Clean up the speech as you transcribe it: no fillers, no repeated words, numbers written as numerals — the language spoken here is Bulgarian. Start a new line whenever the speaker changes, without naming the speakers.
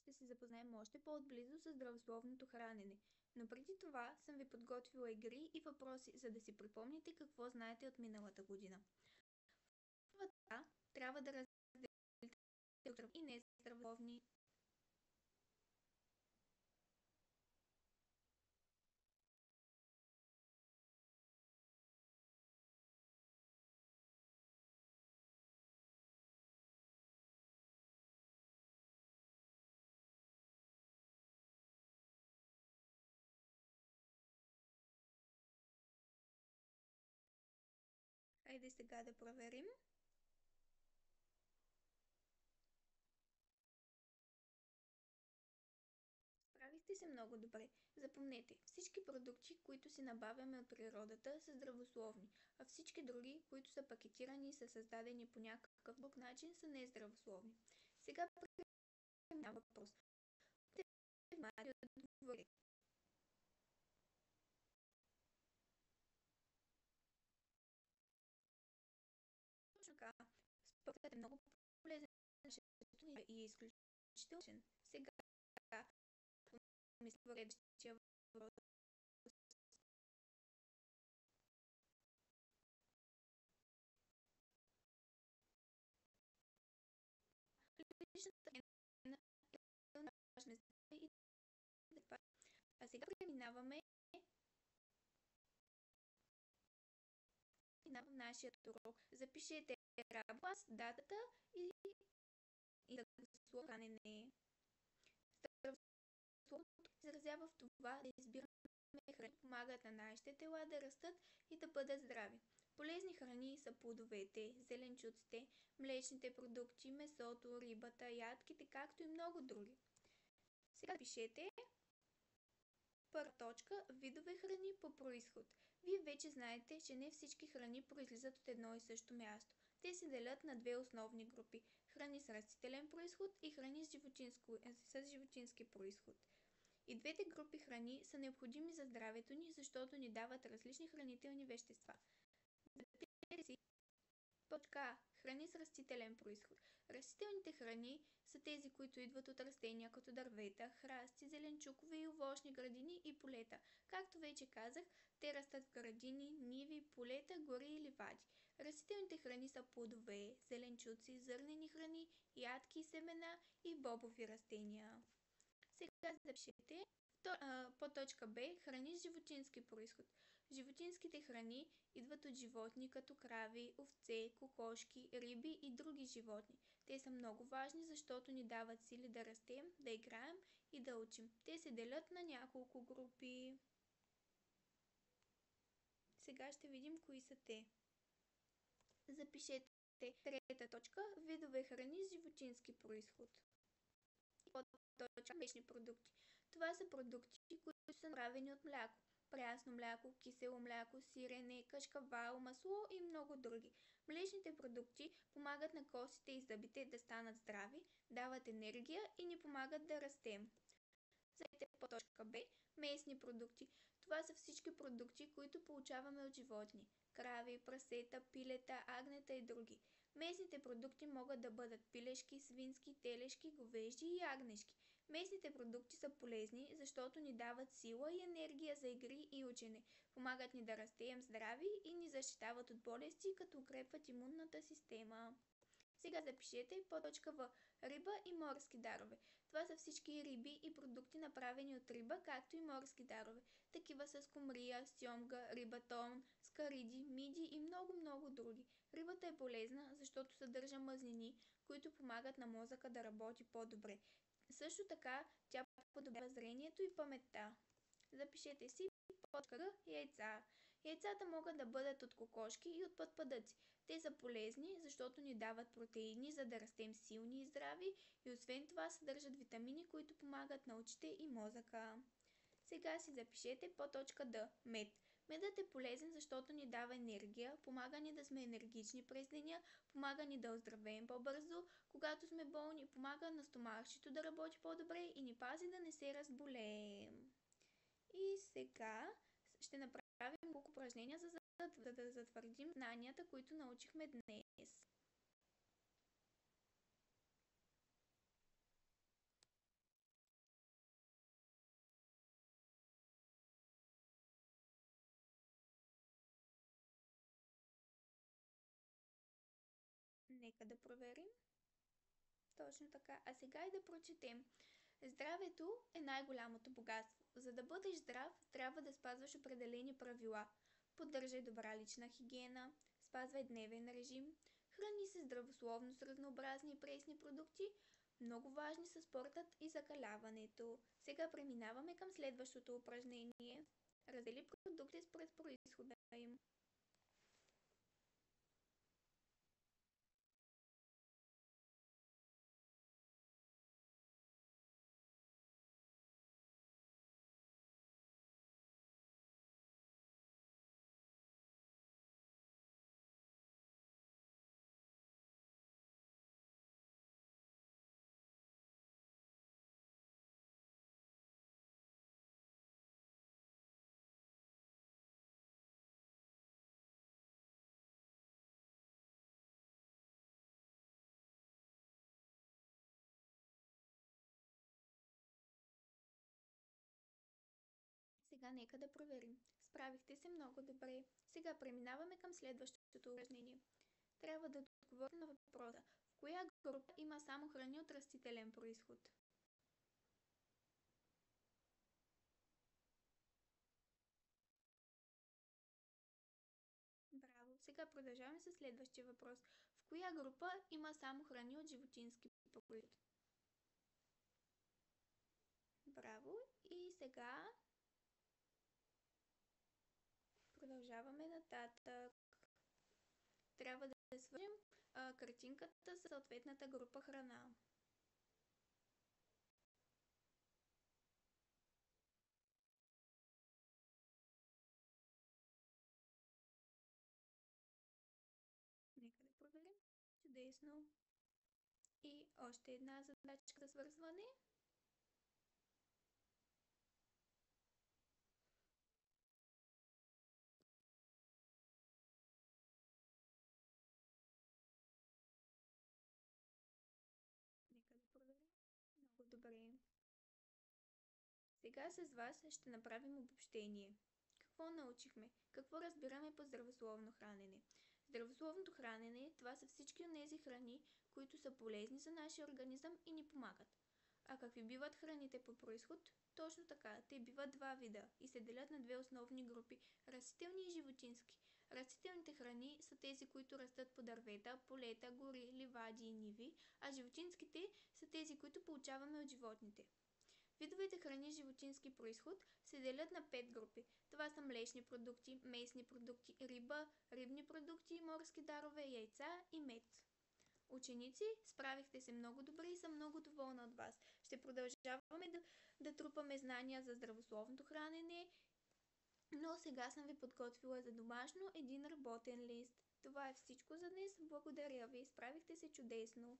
ще се запознаем още по-отблизо с здравословното хранене. Но преди това съм ви подготвила игри и въпроси, за да си припомните какво знаете от миналата година. Първата трябва да разделите здрави и нездравословни. Хайде сега да проверим. Справихте се много добре. Запомнете, всички продукти, които си набавяме от природата, са здравословни, а всички други, които са пакетирани и са създадени по някакъв друг начин, са нездравословни. Сега преминавам въпрос. Внимание да отговорите. Точно така. Спортът е много полезен и е изключително. Сега мисля следващия въпрос. Личната гена е важна и това. А сега преминаваме на нашия урок. Запишете работа, датата и здравословно хранене. Здравословното се изразява в това да избираме храни, помагат на нашите тела да растат и да бъдат здрави. Полезни храни са плодовете, зеленчуците, млечните продукти, месото, рибата, ядките, както и много други. Сега пишете първа точка – видове храни по происход. Вие вече знаете, че не всички храни произлизат от едно и също място. Те се делят на две основни групи – храни с растителен происход и храни с животински происход. И двете групи храни са необходими за здравето ни, защото ни дават различни хранителни вещества. Запишете си точка А. Храни с растителен происход. Растителните храни са тези, които идват от растения като дървета, храсти, зеленчукове и овощни градини и полета. Както вече казах, те растат в градини, ниви, полета, гори и ливади. Растителните храни са плодове, зеленчуци, зърнени храни, ядки, семена и бобови растения. Сега запишете по точка Б храни с животински происход. Животинските храни идват от животни като крави, овце, кокошки, риби и други животни. Те са много важни, защото ни дават сили да растем, да играем и да учим. Те се делят на няколко групи. Сега ще видим кои са те. Запишете трета точка видове храни с животински происход. Млечни продукти. Това са продукти, които са направени от мляко. Прясно мляко, кисело мляко, сирене, кашкавал, масло и много други. Млечните продукти помагат на костите и зъбите да станат здрави, дават енергия и ни помагат да растем. Заедете по точка Б месни продукти. Това са всички продукти, които получаваме от животни. Крави, прасета, пилета, агнета и други. Месните продукти могат да бъдат пилешки, свински, телешки, говежди и агнешки. Месните продукти са полезни, защото ни дават сила и енергия за игри и учене. Помагат ни да растеем здрави и ни защитават от болести, като укрепват имунната система. Сега запишете по точка В. Риба и морски дарове. Това са всички риби и продукти направени от риба, както и морски дарове. Такива са скумрия, сьомга, рибатон, скариди, миди и много други. Рибата е полезна, защото съдържа мазнини, които помагат на мозъка да работи по-добре. Също така тя подобрява зрението и паметта. Запишете си точка Г. Яйца. Яйцата могат да бъдат от кокошки и от пъдпъдъци. Те са полезни, защото ни дават протеини, за да растем силни и здрави и освен това съдържат витамини, които помагат на очите и мозъка. Сега си запишете по точка Д. Мед. Медът е полезен, защото ни дава енергия, помага ни да сме енергични през деня, помага ни да оздравеем по-бързо, когато сме болни, помага на стомашчето да работи по-добре и ни пази да не се разболеем. И сега ще направим няколко упражнения, за да затвърдим знанията, които научихме днес. Нека да проверим. Точно така. А сега и да прочетем. Здравето е най-голямото богатство. За да бъдеш здрав, трябва да спазваш определени правила. Поддържай добра лична хигиена, спазвай дневен режим, храни се здравословно с разнообразни и пресни продукти. Много важни са спортът и закаляването. Сега преминаваме към следващото упражнение. Раздели продукти според происхода им. Сега нека да проверим. Справихте се много добре. Сега преминаваме към следващото упражнение. Трябва да отговорим на въпроса. В коя група има само храни от растителен происход? Браво! Сега продължаваме с следващия въпрос. В коя група има само храни от животински происход? Браво! И сега продължаваме нататък. Трябва да свържем картинката с съответната група храна. Нека да проверим. Чудесно! И още една задачка за свързване. Нека да проверим. Много добре. Сега с вас ще направим обобщение. Какво научихме? Какво разбираме по здравословно хранене? Здравословното хранене, това са всички от тези храни, които са полезни за нашия организъм и ни помагат. А какви биват храните по происход? Точно така, те биват два вида и се делят на две основни групи – растителни и животински. Растителните храни са тези, които растат по дървета, полета, гори, ливади и ниви, а животинските са тези, които получаваме от животните. Видовете храни с животински происход се делят на 5 групи. Това са млечни продукти, месни продукти, риба, рибни продукти, морски дарове, яйца и мед. Ученици, справихте се много добре и съм много доволна от вас. Ще продължаваме да трупаме знания за здравословното хранене, но сега съм ви подготвила за домашно един работен лист. Това е всичко за днес. Благодаря ви. Справихте се чудесно.